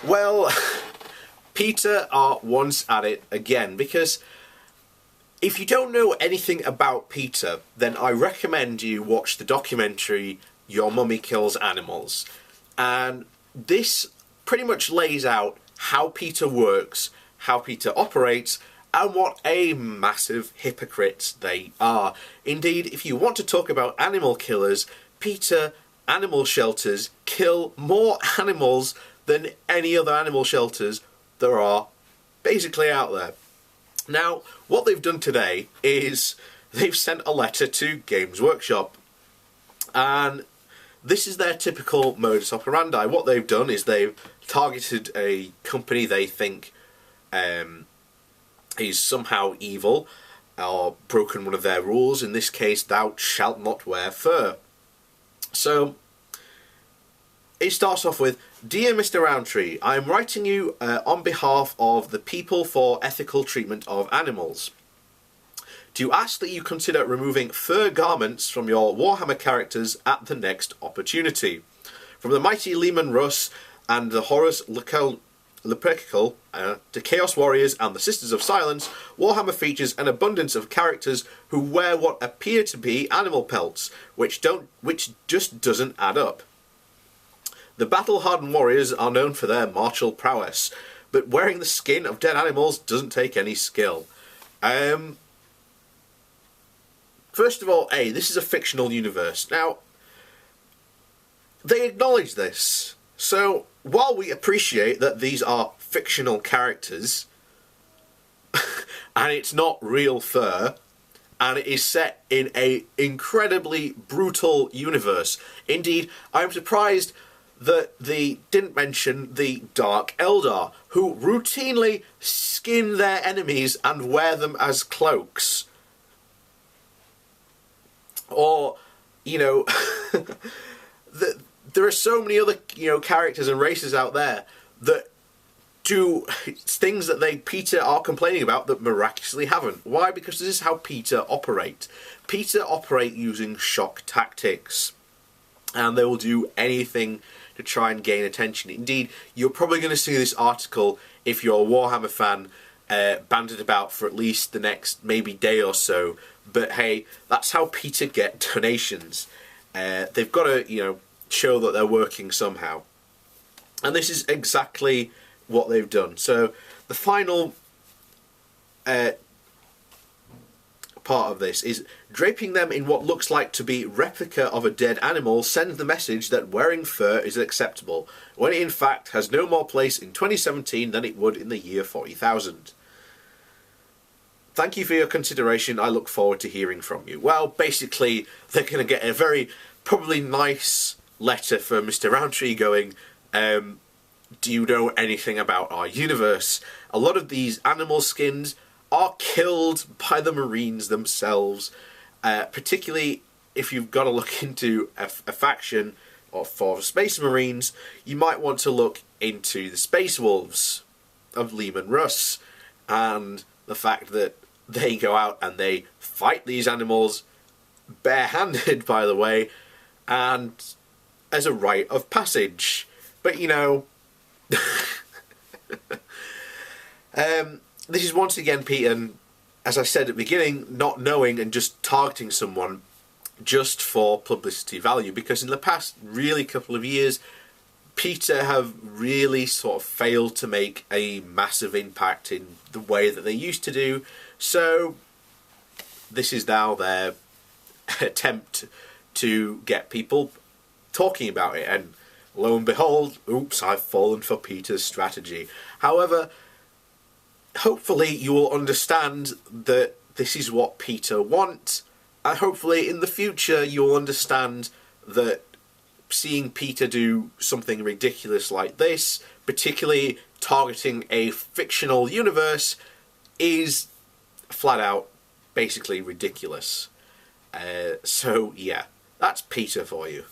Well, PETA are once at it again, because if you don't know anything about PETA, then I recommend you watch the documentary Your Mummy Kills Animals. And this pretty much lays out how PETA works, how PETA operates, and what a massive hypocrites they are. Indeed, if you want to talk about animal killers, PETA animal shelters kill more animals than any other animal shelters there are basically out there. Now, what they've done today is they've sent a letter to Games Workshop, and this is their typical modus operandi. What they've done is they've targeted a company they think is somehow evil or broken one of their rules. In this case, thou shalt not wear fur. So it starts off with, "Dear Mr. Roundtree, I am writing you on behalf of the People for Ethical Treatment of Animals to ask that you consider removing fur garments from your Warhammer characters at the next opportunity. From the mighty Leman Russ and the Horus Lupercal to Chaos Warriors and the Sisters of Silence, Warhammer features an abundance of characters who wear what appear to be animal pelts, which just doesn't add up. The battle-hardened warriors are known for their martial prowess, but wearing the skin of dead animals doesn't take any skill." First of all, this is a fictional universe. Now, they acknowledge this. So, while we appreciate that these are fictional characters, and it's not real fur, and it is set in an incredibly brutal universe. Indeed, I'm surprised that they didn't mention the Dark Eldar, who routinely skin their enemies and wear them as cloaks. Or, there are so many other, characters and races out there that do things that PETA are complaining about that miraculously haven't. Why? Because this is how PETA operate. PETA operate using shock tactics, and they will do anything to try and gain attention. Indeed, you're probably going to see this article, if you're a Warhammer fan, bandied about for at least the next maybe day or so. But hey, that's how PETA get donations. They've got to, show that they're working somehow. And this is exactly what they've done. So the final part of this is, draping them in what looks like to be replica of a dead animal sends the message that wearing fur is acceptable, when it in fact has no more place in 2017 than it would in the year 40,000. Thank you for your consideration. I look forward to hearing from you. Well, basically, they're going to get a very probably nice letter from Mr. Roundtree going, do you know anything about our universe? A lot of these animal skins are killed by the Marines themselves, particularly if you've got to look into a faction or for Space Marines, you might want to look into the Space Wolves of Leman Russ, and the fact that they go out and they fight these animals barehanded, by the way, and as a rite of passage. But this is once again PETA, as I said at the beginning, not knowing and just targeting someone just for publicity value, because in the past really couple of years, PETA have really sort of failed to make a massive impact in the way that they used to do. So this is now their attempt to get people talking about it, and lo and behold, oops, I've fallen for PETA's strategy. However, hopefully you will understand that this is what PETA want, and hopefully in the future you'll understand that seeing PETA do something ridiculous like this, particularly targeting a fictional universe, is flat out basically ridiculous. So yeah, that's PETA for you.